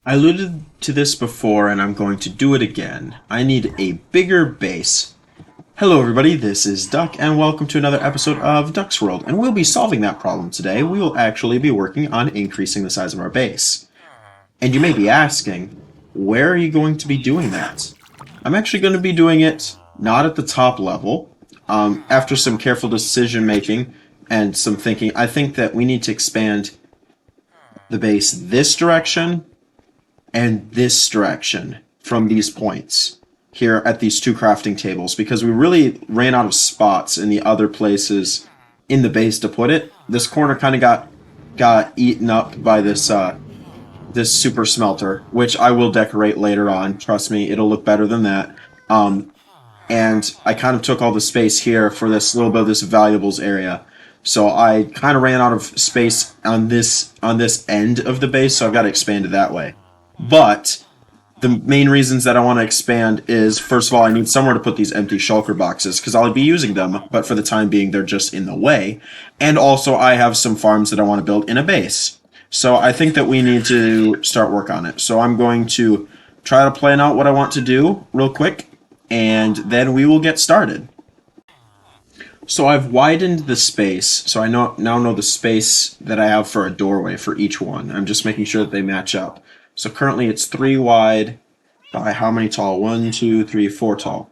I alluded to this before and I'm going to do it again. I need a bigger base. Hello everybody, this is Duck and welcome to another episode of Duck's World, and we'll be solving that problem today. We will actually be working on increasing the size of our base. And you may be asking, where are you going to be doing that? I'm actually going to be doing it not at the top level. After some careful decision making and some thinking, I think that we need to expand the base this direction and this direction from these points here at these two crafting tables, because we really ran out of spots in the other places in the base to put it. This corner kind of got eaten up by this super smelter, which I will decorate later on. Trust me, it'll look better than that. And I kind of took all the space here for this little bit of this valuables area. So I kind of ran out of space on this end of the base, so I've got to expand it that way. But the main reasons that I want to expand is, first of all, I need somewhere to put these empty shulker boxes, because I'll be using them, but for the time being, they're just in the way. And also, I have some farms that I want to build in a base. So I think that we need to start work on it. So I'm going to try to plan out what I want to do real quick, and then we will get started. So I've widened the space, so I now know the space that I have for a doorway for each one. I'm just making sure that they match up. So currently it's 3 wide by how many tall? 1, 2, 3, 4 tall.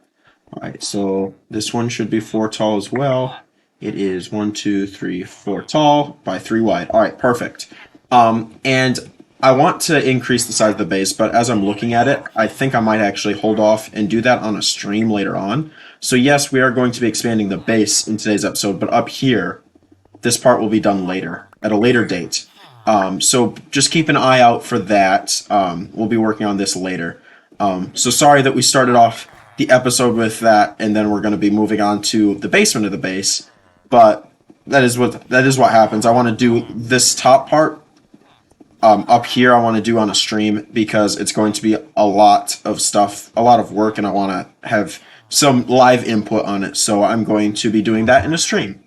Alright, so this one should be 4 tall as well. It is 1, 2, 3, 4 tall by 3 wide. Alright, perfect. And I want to increase the size of the base, but as I'm looking at it, I think I might actually hold off and do that on a stream later on. So yes, we are going to be expanding the base in today's episode, but up here, this part will be done later, at a later date. So just keep an eye out for that. We'll be working on this later. So sorry that we started off the episode with that, and then we're going to be moving on to the basement of the base. But that is what happens. I want to do this top part up here. I want to do on a stream because it's going to be a lot of stuff, a lot of work, and I want to have some live input on it. So I'm going to be doing that in a stream.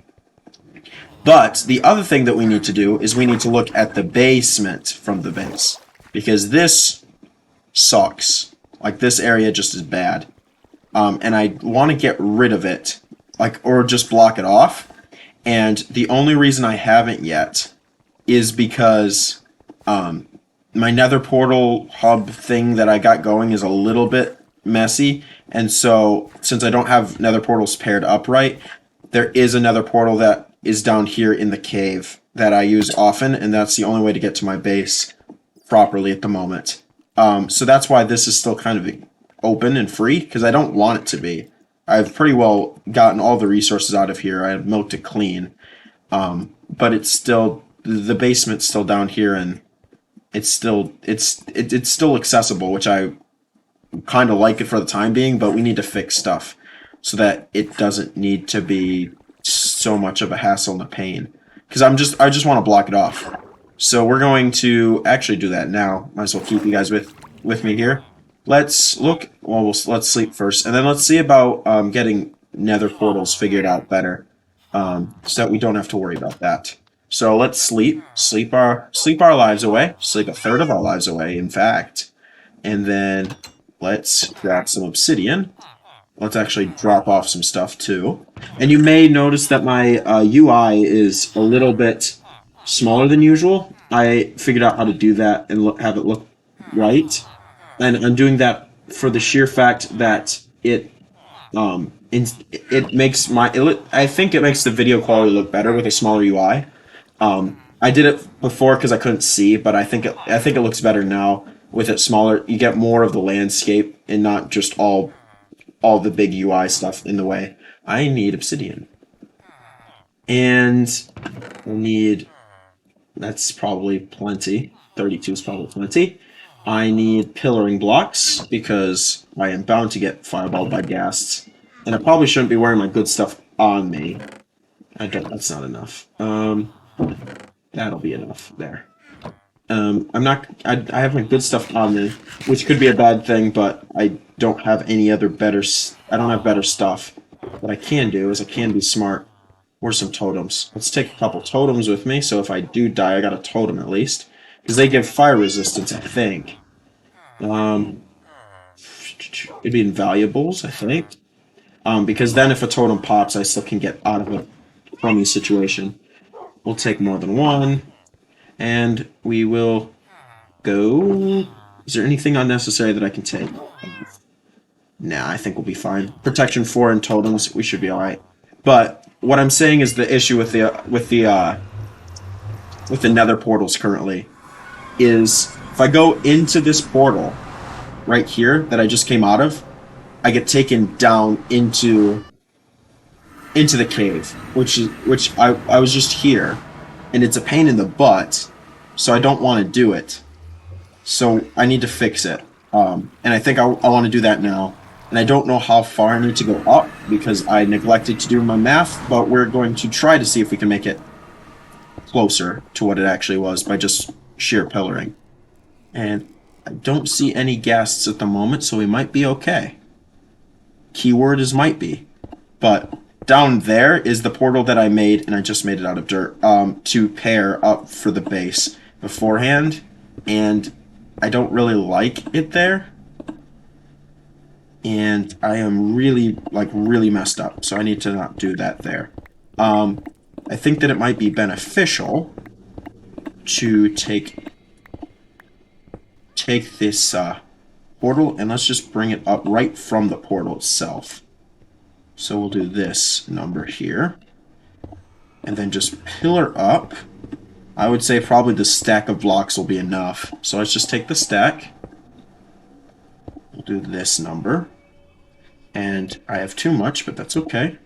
But the other thing that we need to do is we need to look at the basement from the base, because this sucks. Like, this area just is bad. And I want to get rid of it, like, or just block it off. And the only reason I haven't yet is because my Nether portal hub thing that I got going is a little bit messy. And so, since I don't have Nether portals paired up right, there is a Nether portal that is down here in the cave that I use often, and that's the only way to get to my base properly at the moment. So that's why this is still kind of open and free, because I don't want it to be. I've pretty well gotten all the resources out of here. I have milked it clean. But it's still, the basement's still down here, and it's still accessible, which I kind of like it for the time being, but we need to fix stuff so that it doesn't need to be so much of a hassle and a pain, because I just want to block it off. So we're going to actually do that now. Might as well keep you guys with me here. Let's look. Well, let's sleep first, and then let's see about getting Nether portals figured out better, so that we don't have to worry about that. So let's sleep our lives away, sleep a third of our lives away, in fact, and then let's grab some obsidian. Let's actually drop off some stuff too. And you may notice that my UI is a little bit smaller than usual. I figured out how to do that and have it look right. And I'm doing that for the sheer fact that it makes I think it makes the video quality look better with a smaller UI. I did it before because I couldn't see, but I think it looks better now with it smaller. You get more of the landscape and not just all the big UI stuff in the way. I need obsidian. And I need, that's probably plenty. 32 is probably plenty. I need pillaring blocks because I am bound to get fireballed by ghasts. And I probably shouldn't be wearing my good stuff on me. That's not enough. That'll be enough there. I have my good stuff on me, which could be a bad thing, but I don't have any other I don't have better stuff. What I can do is I can be smart. Or some totems. Let's take a couple totems with me, so if I do die, I got a totem at least. Because they give fire resistance, I think. Um, it'd be in valuables, I think. Because then if a totem pops, I still can get out of a crummy situation. We'll take more than one, and we will go. Is there anything unnecessary that I can take? Nah, I think we'll be fine. Protection 4 and totems, we should be alright. But what I'm saying is the issue with the Nether portals currently is if I go into this portal right here that I just came out of, I get taken down into the cave, which I was just here, and it's a pain in the butt, so I don't want to do it. So I need to fix it, and I think I want to do that now. And I don't know how far I need to go up because I neglected to do my math, but we're going to try to see if we can make it closer to what it actually was by just sheer pillaring. And I don't see any ghasts at the moment, so we might be okay. Keyword is might be. But down there is the portal that I made, and I just made it out of dirt, to pair up for the base beforehand, and I don't really like it there. And I am really messed up, so I need to not do that there. I think that it might be beneficial to take this portal, and let's just bring it up right from the portal itself. So we'll do this number here, and then just pillar up. I would say probably the stack of blocks will be enough. So let's just take the stack. We'll do this number. And I have too much, but that's okay.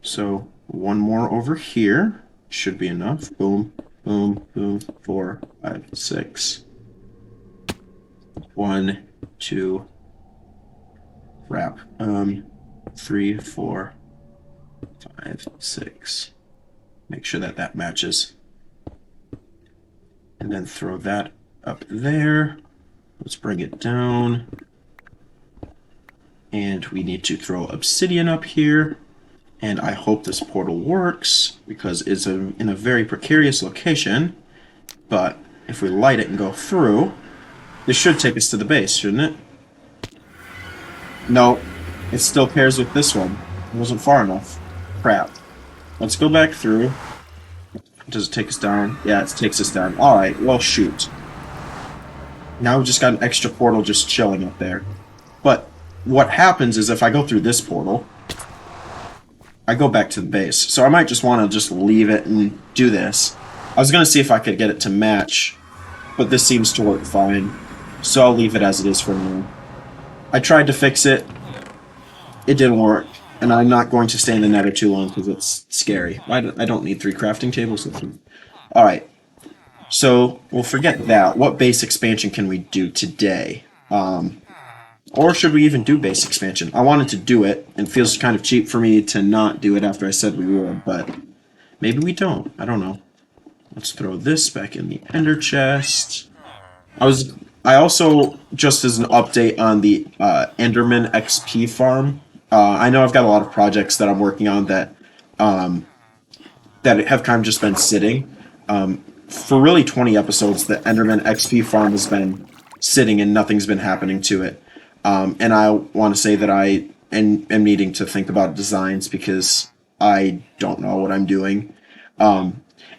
So one more over here should be enough. Boom, boom, boom. 4, 5, 6. 1, 2. Crap. 3, 4, 5, 6. Make sure that that matches. And then throw that up there. Let's bring it down. And we need to throw obsidian up here. And I hope this portal works, because it's in a very precarious location. But if we light it and go through, this should take us to the base, shouldn't it? No, it still pairs with this one. It wasn't far enough. Crap. Let's go back through. Does it take us down? Yeah, it takes us down. Alright, well, shoot. Now we've just got an extra portal just chilling up there. But what happens is if I go through this portal, I go back to the base. So I might just want to just leave it and do this. I was going to see if I could get it to match, but this seems to work fine. So I'll leave it as it is for now. I tried to fix it. It didn't work. And I'm not going to stay in the nether too long because it's scary. I don't need 3 crafting tables with me. Alright. So we'll forget that. What base expansion can we do today? Or should we even do base expansion? I wanted to do it, and it feels kind of cheap for me to not do it after I said we would, but maybe we don't. I don't know. Let's throw this back in the ender chest. I also, just as an update on the Enderman XP farm, I know I've got a lot of projects that I'm working on that have kind of just been sitting. For really 20 episodes, the Enderman XP farm has been sitting and nothing's been happening to it. And I want to say that I am needing to think about designs because I don't know what I'm doing.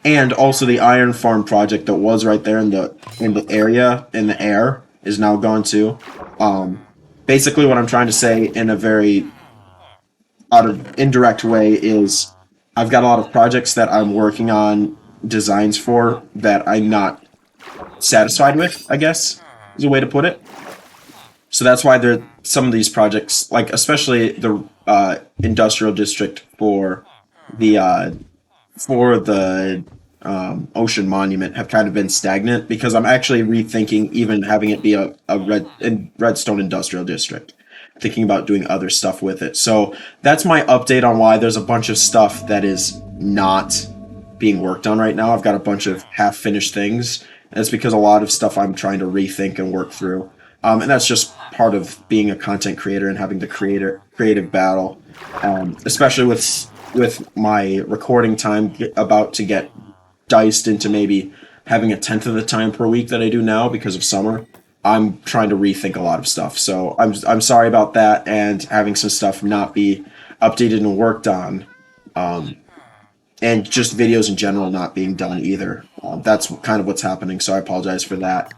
And also the iron farm project that was right there in the area, in the air, is now gone too. Basically what I'm trying to say in a very indirect way is I've got a lot of projects that I'm working on designs for that I'm not satisfied with, I guess, is a way to put it. So that's why some of these projects, like especially the industrial district for the ocean monument, have kind of been stagnant because I'm actually rethinking even having it be a redstone industrial district. Thinking about doing other stuff with it. So that's my update on why there's a bunch of stuff that is not being worked on right now. I've got a bunch of half-finished things, and it's because a lot of stuff I'm trying to rethink and work through. And that's just part of being a content creator and having the creative battle, especially with my recording time about to get diced into maybe having a tenth of the time per week that I do now because of summer. I'm trying to rethink a lot of stuff. So I'm sorry about that, and having some stuff not be updated and worked on, and just videos in general not being done either. That's kind of what's happening. So I apologize for that.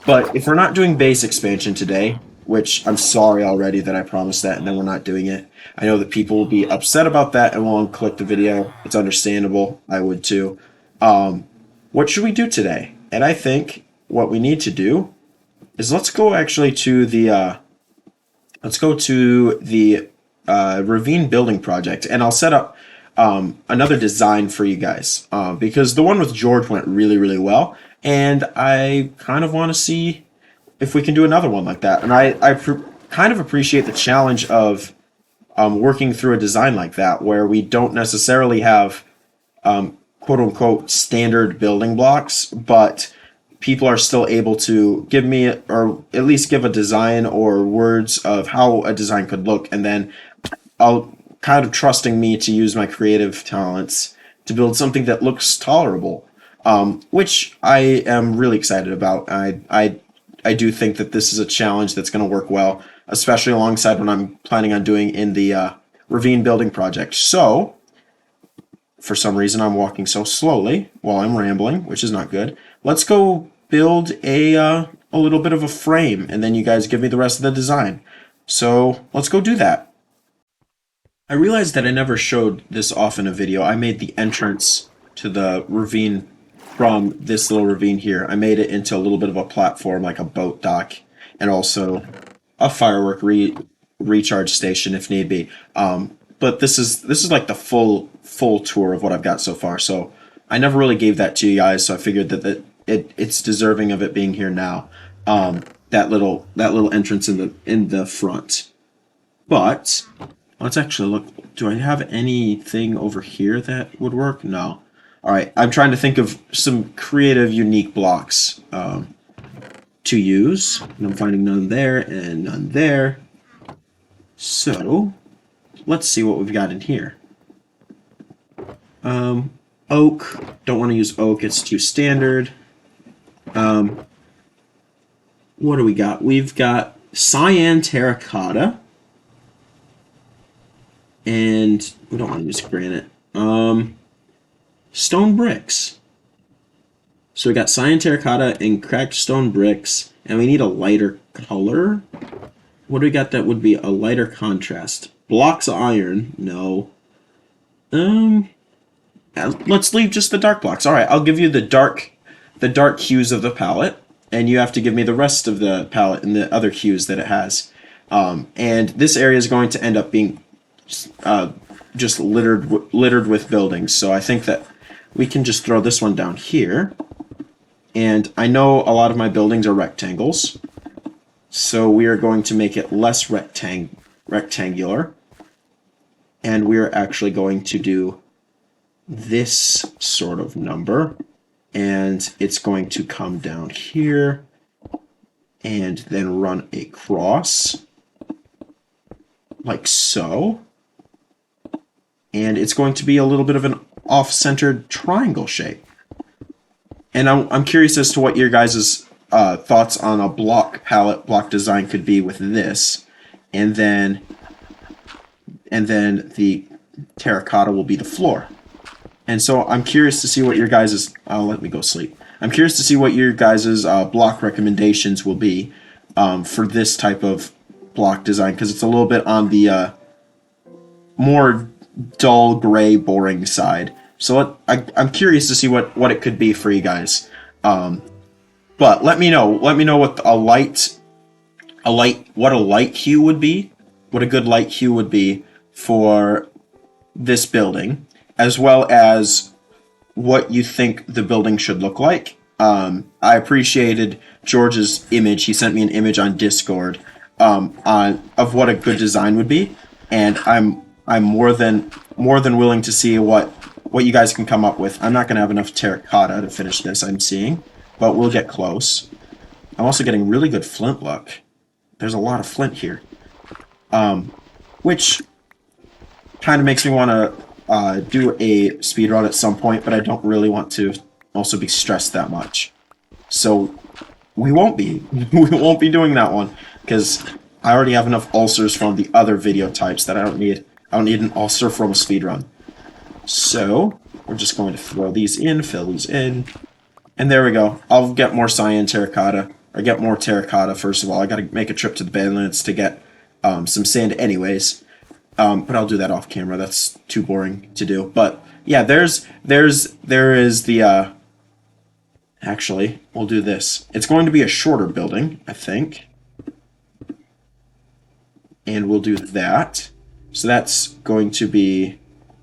But if we're not doing base expansion today, which I'm sorry already that I promised that and then we're not doing it, I know that people will be upset about that and will unclick the video. It's understandable. I would too. What should we do today? And I think what we need to do is let's go actually to the ravine building project, and I'll set up another design for you guys because the one with George went really well, and I kind of want to see if we can do another one like that. And I kind of appreciate the challenge of working through a design like that where we don't necessarily have quote unquote standard building blocks, but people are still able to give me, or at least give a design or words of how a design could look, and then I'll kind of trusting me to use my creative talents to build something that looks tolerable, which I am really excited about. I do think that this is a challenge that's going to work well, especially alongside what I'm planning on doing in the ravine building project. So, for some reason, I'm walking so slowly while I'm rambling, which is not good. Let's go build a little bit of a frame, and then you guys give me the rest of the design. So, let's go do that. I realized that I never showed this off in a video. I made the entrance to the ravine from this little ravine here. I made it into a little bit of a platform, like a boat dock, and also a firework recharge station if need be. But this is like the full tour of what I've got so far. So I never really gave that to you guys, so I figured that it's deserving of it being here now. That little entrance in the front. But let's actually look. Do I have anything over here that would work? No. All right. I'm trying to think of some creative, unique blocks to use. And I'm finding none there and none there. So let's see what we've got in here. Oak. Don't want to use oak. It's too standard. What do we got? We've got cyan terracotta. And we don't want to use granite. Stone bricks. So we got cyan terracotta and cracked stone bricks, and we need a lighter color. What do we got that would be a lighter contrast? Blocks of iron. No. Let's leave just the dark blocks. All right, I'll give you the dark hues of the palette, and you have to give me the rest of the palette and the other hues that it has. And this area is going to end up being just littered with buildings. So I think that we can just throw this one down here. And I know a lot of my buildings are rectangles, so we are going to make it less rectangular. And we are actually going to do this sort of number. And it's going to come down here and then run across like so. And it's going to be a little bit of an off-centered triangle shape. And I'm curious as to what your guys' thoughts on a block design could be with this. And then the terracotta will be the floor. And so I'm curious to see what your guys' let me go sleep. I'm curious to see what your guys' block recommendations will be for this type of block design, because it's a little bit on the more dull, gray, boring side. So I'm curious to see what it could be for you guys. But let me know what a light hue would be, what a good light hue would be for this building, as well as what you think the building should look like. I appreciated George's image. He sent me an image on Discord of what a good design would be, and I'm more than willing to see what you guys can come up with. I'm not going to have enough terracotta to finish this, I'm seeing, but we'll get close. I'm also getting really good flint luck. There's a lot of flint here, which kind of makes me want to do a speed run at some point, but I don't really want to also be stressed that much. So We won't be. We won't be doing that one because I already have enough ulcers from the other video types that I don't need. I don't need an ulcer from a speedrun. So we're just going to throw these in, fill these in, and there we go. I'll get more cyan terracotta, or get more terracotta first of all. I got to make a trip to the Badlands to get some sand anyways. But I'll do that off camera. That's too boring to do. But yeah, there is the. Actually, we'll do this. It's going to be a shorter building, I think. And we'll do that. So that's going to be,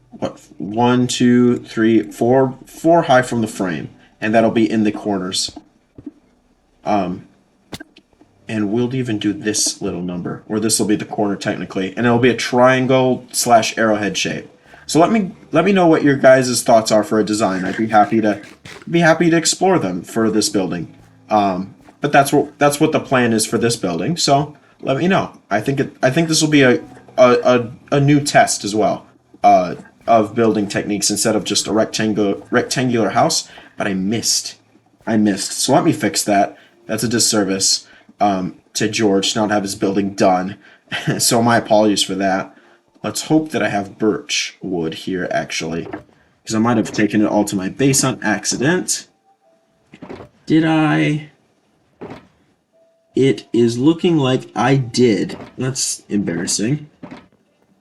what, 1, 2, 3, 4 high from the frame. And that'll be in the corners. And we'll even do this little number, or this will be the corner technically. And it'll be a triangle / arrowhead shape. So let me know what your guys' thoughts are for a design. I'd be happy to explore them for this building. But that's what the plan is for this building. So let me know. I think this will be a new test as well of building techniques instead of just a rectangular house. But I missed. So let me fix that. That's a disservice to George to not have his building done. So my apologies for that. Let's hope that I have birch wood here, actually. Because I might have taken it all to my base on accident. Did I? It is looking like I did. That's embarrassing.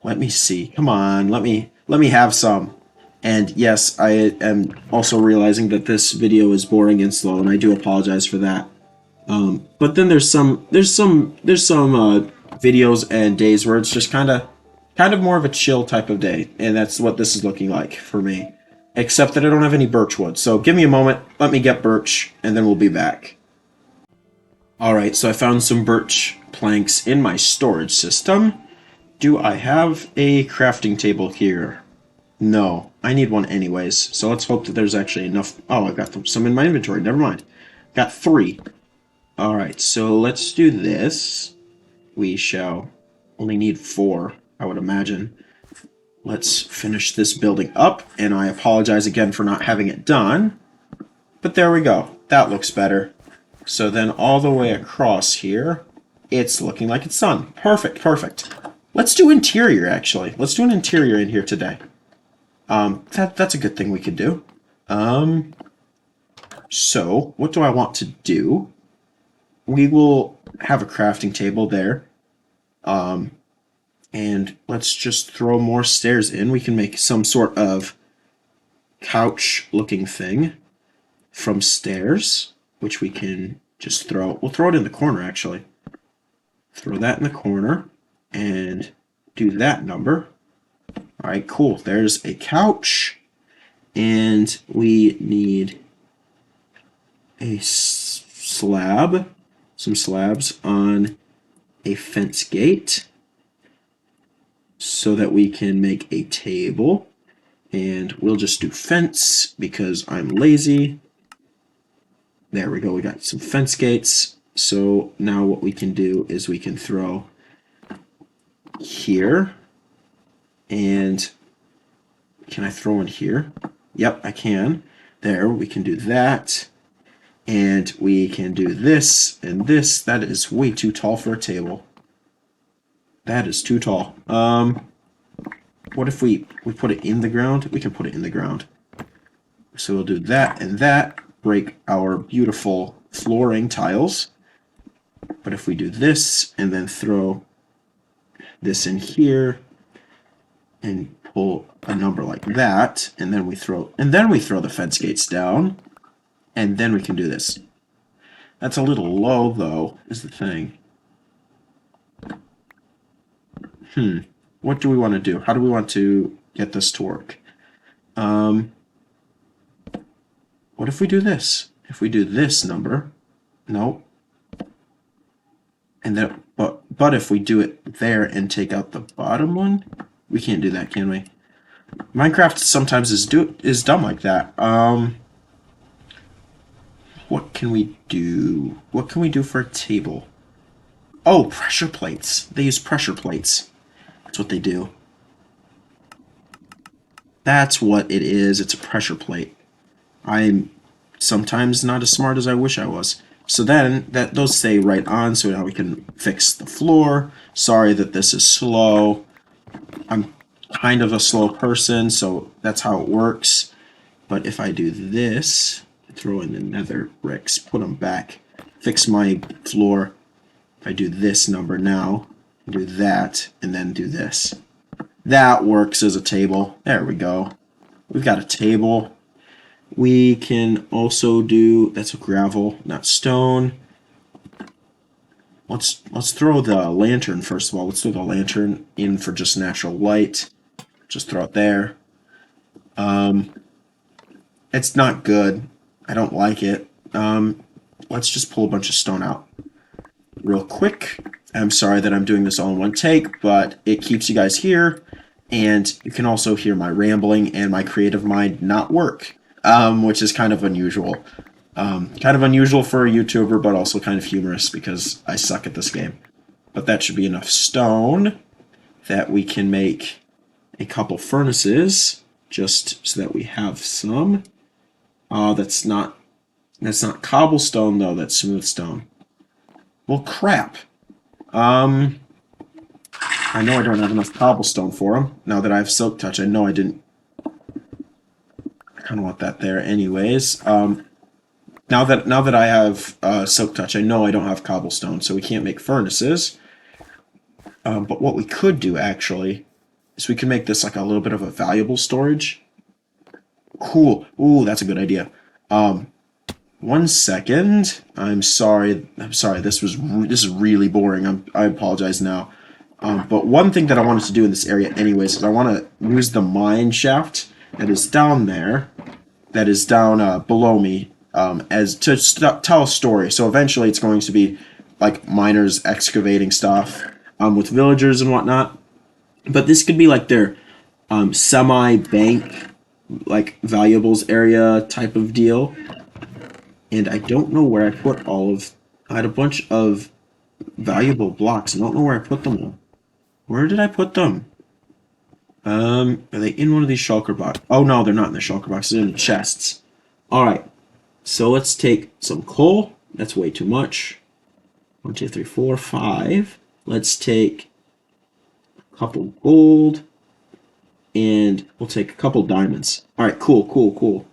Let me see. Come on, let me have some. And yes, I am also realizing that this video is boring and slow, and I do apologize for that. But then there's some videos and days where it's just kind of more of a chill type of day, and that's what this is looking like for me. Except that I don't have any birch wood, so give me a moment, let me get birch, and then we'll be back. Alright, so I found some birch planks in my storage system. Do I have a crafting table here? No, I need one anyways, so let's hope that there's actually enough. Oh, I got some in my inventory, never mind. Got 3. Alright, so let's do this. We shall only need 4. I would imagine. Let's finish this building up, and I apologize again for not having it done. But there we go. That looks better. So then all the way across here, it's looking like it's done. Perfect, perfect. Let's do interior, actually. Let's do an interior in here today. That's a good thing we could do. So, what do I want to do? We will have a crafting table there. And let's just throw more stairs in. We can make some sort of couch-looking thing from stairs, which we can just throw. We'll throw it in the corner, actually. Throw that in the corner and do that number. All right, cool. There's a couch, and we need a slab, some slabs on a fence gate, so that we can make a table. And we'll just do fence because I'm lazy. There we go, we got some fence gates. So now what we can do is we can throw here. And can I throw in here? Yep, I can. There, we can do that. And we can do this and this. That is way too tall for a table. That is too tall. What if we put it in the ground? We can put it in the ground. So we'll do that and that. Break our beautiful flooring tiles. But if we do this and then throw this in here and pull a number like that, and then we throw the fence gates down, and then we can do this. That's a little low though, is the thing. What do we want to do? How do we want to get this to work? What if we do this? If we do this number, no. And then, but if we do it there and take out the bottom one, we can't do that, can we? Minecraft sometimes is dumb like that. What can we do? What can we do for a table? Oh, pressure plates. They use pressure plates. That's what they do. That's what it is. It's a pressure plate. I'm sometimes not as smart as I wish I was. So then those stay right on, so now we can fix the floor. Sorry that this is slow. I'm kind of a slow person, so that's how it works. But if I do this, throw in the nether bricks, put them back, fix my floor. If I do this number now, do that, and then do this. That works as a table. There we go. We've got a table. We can also do, that's a gravel, not stone. Let's throw the lantern first of all. Let's throw the lantern in for just natural light. Just throw it there. It's not good. I don't like it. Let's just pull a bunch of stone out real quick. I'm sorry that I'm doing this all in one take, but it keeps you guys here, and you can also hear my rambling and my creative mind not work, which is kind of unusual. Kind of unusual for a YouTuber, but also kind of humorous because I suck at this game. But that should be enough stone that we can make a couple furnaces, just so that we have some. That's not cobblestone though. That's smooth stone. Well, crap. I know I don't have enough cobblestone for them. Now that I have silk touch, I know I didn't. I kind of want that there, anyways. Now that I have silk touch, I know I don't have cobblestone, so we can't make furnaces. But what we could do actually is we can make this like a little bit of a valuable storage. Cool. Ooh, that's a good idea. 1 second. I'm sorry. This is really boring. I apologize now. But one thing that I wanted to do in this area, anyways, is I want to use the mine shaft that is down there, that is down below me, as to tell a story. So eventually, it's going to be like miners excavating stuff, with villagers and whatnot. But this could be like their semi-bank, like valuables area type of deal. And I don't know where I put all of. I had a bunch of valuable blocks. I don't know where I put them all. Where did I put them? Are they in one of these shulker boxes? Oh no, they're not in the shulker boxes. They're in the chests. All right. So let's take some coal. That's way too much. 1, 2, 3, 4, 5. Let's take a couple gold, and we'll take a couple diamonds. All right, cool.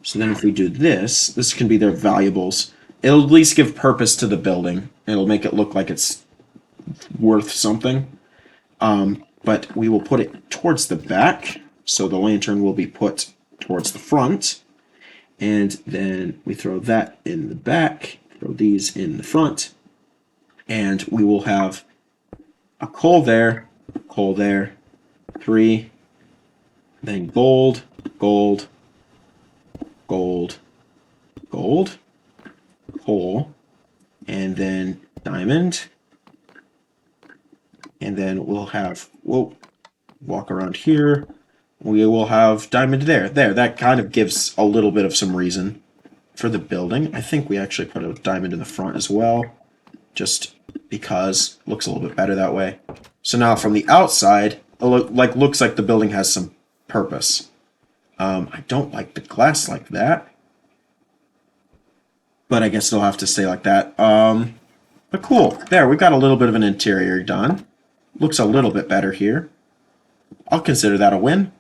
So then if we do this, this can be their valuables. It'll at least give purpose to the building. It'll make it look like it's worth something. But we will put it towards the back, so the lantern will be put towards the front. And then we throw that in the back, throw these in the front, and we will have a coal there, 3, then gold, coal, and then diamond, and then we'll walk around here. We will have diamond there. That kind of gives a little bit of some reason for the building. I think we actually put a diamond in the front as well, just because it looks a little bit better that way. So now from the outside, it looks like the building has some purpose. I don't like the glass like that, but I guess it'll have to stay like that. But cool. There, we've got a little bit of an interior done. Looks a little bit better here. I'll consider that a win.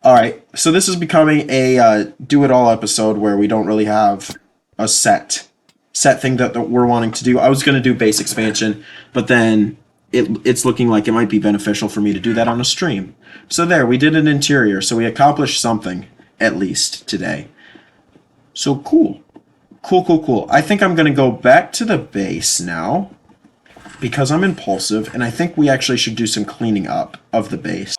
Alright, so this is becoming a do-it-all episode where we don't really have a set thing that we're wanting to do. I was going to do base expansion, but then it's looking like it might be beneficial for me to do that on a stream. So there, we did an interior, so we accomplished something, at least, today. So cool. Cool. I think I'm going to go back to the base now, because I'm impulsive, and I think we actually should do some cleaning up of the base.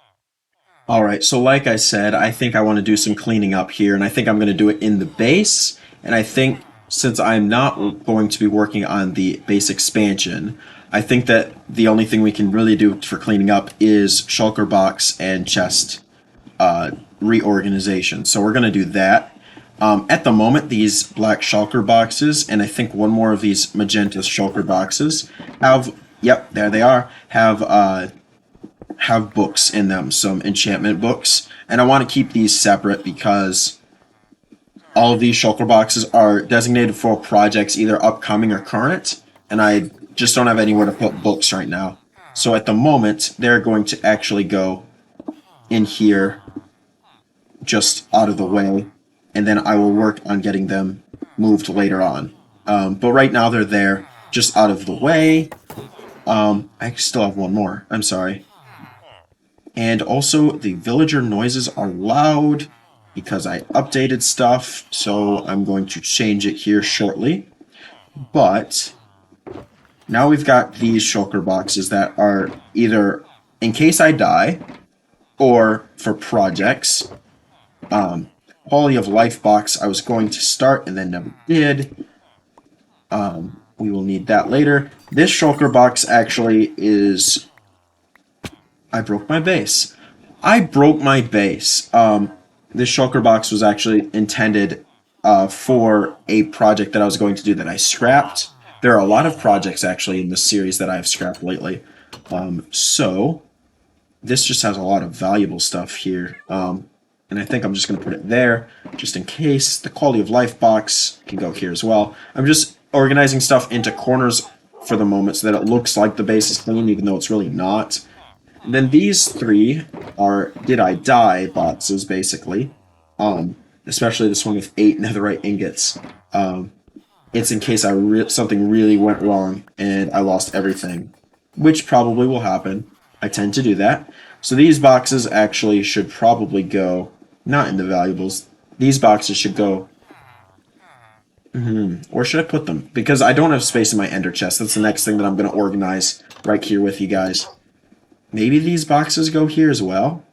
Alright, so like I said, I think I want to do some cleaning up here, and I think I'm going to do it in the base, and I think since I'm not going to be working on the base expansion, I think that the only thing we can really do for cleaning up is shulker box and chest reorganization. So we're going to do that. At the moment, these black shulker boxes, and I think one more of these magenta shulker boxes, yep, there they are, have books in them, some enchantment books, and I want to keep these separate because all of these shulker boxes are designated for projects either upcoming or current, and I just don't have anywhere to put books right now. So at the moment, they're going to actually go in here, just out of the way, and then I will work on getting them moved later on. But right now they're there, just out of the way. I still have one more. I'm sorry. And also, the villager noises are loud because I updated stuff, so I'm going to change it here shortly. But now we've got these shulker boxes that are either in case I die or for projects. Quality of life box I was going to start and then never did. We will need that later. This shulker box actually is... I broke my base. I broke my base. This shulker box was actually intended for a project that I was going to do that I scrapped. There are a lot of projects actually in this series that I've scrapped lately. So this just has a lot of valuable stuff here. And I think I'm just going to put it there just in case. The quality of life box can go here as well. I'm just organizing stuff into corners for the moment so that it looks like the base is clean even though it's really not. And then these three are Did I Die boxes, basically. Especially this one with 8 netherite ingots. It's in case something really went wrong and I lost everything, which probably will happen. I tend to do that. So these boxes actually should probably go, not in the valuables. These boxes should go... Where should I put them? Because I don't have space in my ender chest. That's the next thing that I'm going to organize right here with you guys. Maybe these boxes go here as well.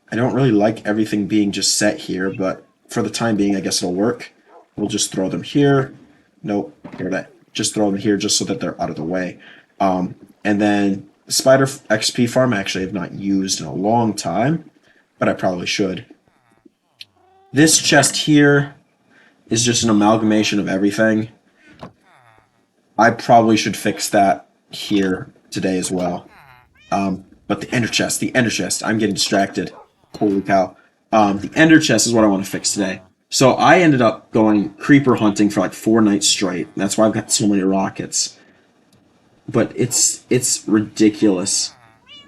I don't really like everything being just set here, but for the time being, I guess it'll work. We'll just throw them here. Nope. Here, that. Just throw them here just so that they're out of the way. And then the spider XP farm I actually have not used in a long time, but I probably should. This chest here is just an amalgamation of everything. I probably should fix that here today as well. But the ender chest, I'm getting distracted. Holy cow. The ender chest is what I want to fix today. So I ended up going creeper hunting for like 4 nights straight. That's why I've got so many rockets. But it's ridiculous.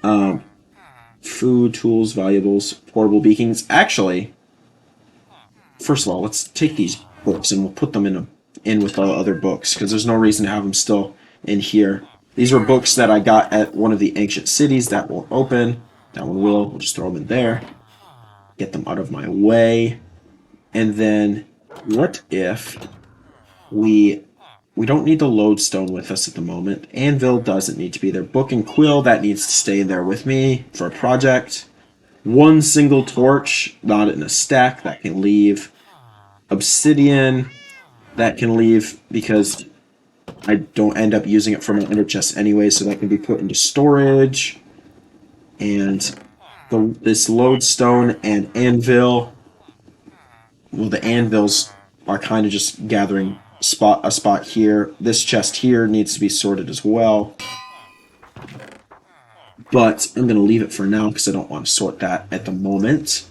Food, tools, valuables, portable beacons. Actually, first of all, let's take these books and we'll put them in with the other books because there's no reason to have them still in here. These were books that I got at one of the ancient cities. That won't open. That one will. We'll just throw them in there. Get them out of my way. And then, what if we don't need the lodestone with us at the moment. Anvil doesn't need to be there. Book and quill, that needs to stay there with me for a project. 1 single torch, not in a stack, that can leave. Obsidian, that can leave because I don't end up using it for my ender chest anyway, so that can be put into storage. And this lodestone and anvil, well, the anvils are kind of just gathering a spot here. This chest here needs to be sorted as well. But I'm going to leave it for now because I don't want to sort that at the moment.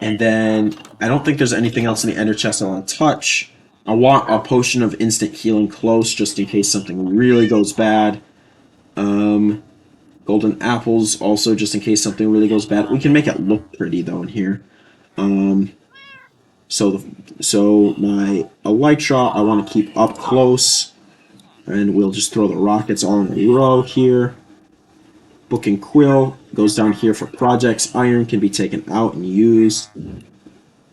And then I don't think there's anything else in the ender chest I want to touch. I want a potion of instant healing close just in case something really goes bad. Golden apples also just in case something really goes bad. We can make it look pretty though in here. So my elytra I want to keep up close. And we'll just throw the rockets all in a row here. Book and quill goes down here for projects. Iron can be taken out and used.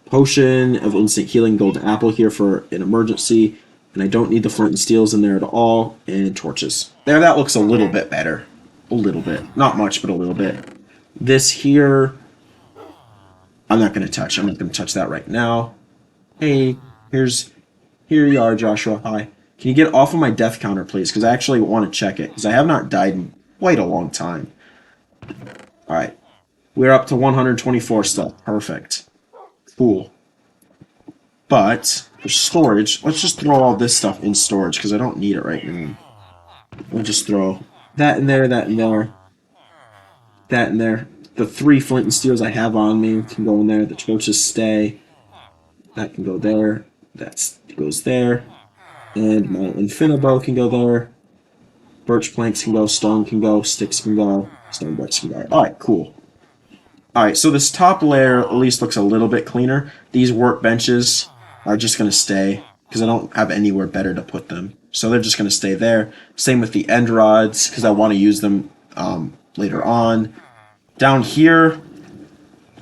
Potion of instant healing, golden apple here for an emergency. And I don't need the flint and steels in there at all. And torches. There, that looks a little bit better. A little bit. Not much, but a little bit. This here, I'm not going to touch. I'm not going to touch that right now. Hey, here you are, Joshua. Hi. Can you get off of my death counter, please? Because I actually want to check it. Because I have not died in quite a long time. Alright. We're up to 124 stuff. Perfect. Cool. But, for storage, let's just throw all this stuff in storage. Because I don't need it right now. We'll just throw that in there, that in there. That in there. The 3 flint and steels I have on me can go in there. The torches stay. That can go there. That goes there. And my Infinibrow can go there. Birch planks can go. Stone can go. Sticks can go. Stone bricks can go. Alright, cool. Alright, so this top layer at least looks a little bit cleaner. These workbenches are just going to stay because I don't have anywhere better to put them. So they're just going to stay there. Same with the end rods because I want to use them later on. Down here,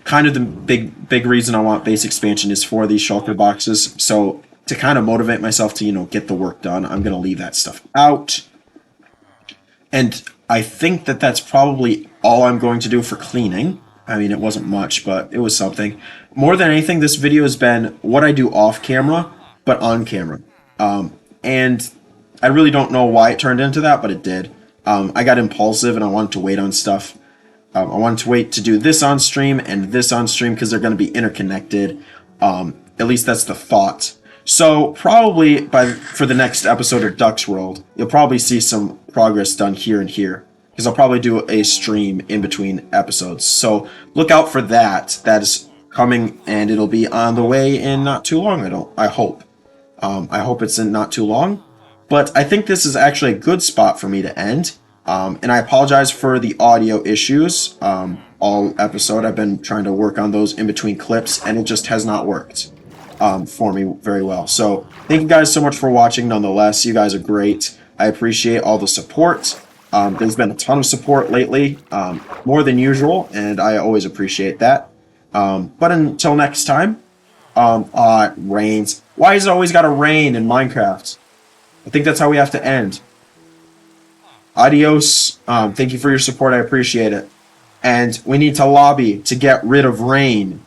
kind of the big reason I want base expansion is for these shulker boxes. So to kind of motivate myself to, get the work done, I'm going to leave that stuff out. And I think that that's probably all I'm going to do for cleaning. I mean, it wasn't much, but it was something. More than anything, this video has been what I do off camera, but on camera. And I really don't know why it turned into that, but it did. I got impulsive and I wanted to wait on stuff. I wanted to wait to do this on stream and this on stream because they're going to be interconnected. At least that's the thought. So probably for the next episode of Ducks World, you'll probably see some progress done here and here because I'll probably do a stream in between episodes. So look out for that. That is coming and it'll be on the way in not too long. I hope. I hope it's in not too long. But I think this is actually a good spot for me to end. And I apologize for the audio issues. All episode I've been trying to work on those in between clips and it just has not worked for me very well. So thank you guys so much for watching nonetheless. You guys are great. I appreciate all the support. There's been a ton of support lately, more than usual, and I always appreciate that. But until next time, it rains. Why is it always got to rain in Minecraft? I think that's how we have to end. Adios. Thank you for your support. I appreciate it. And we need to lobby to get rid of rain.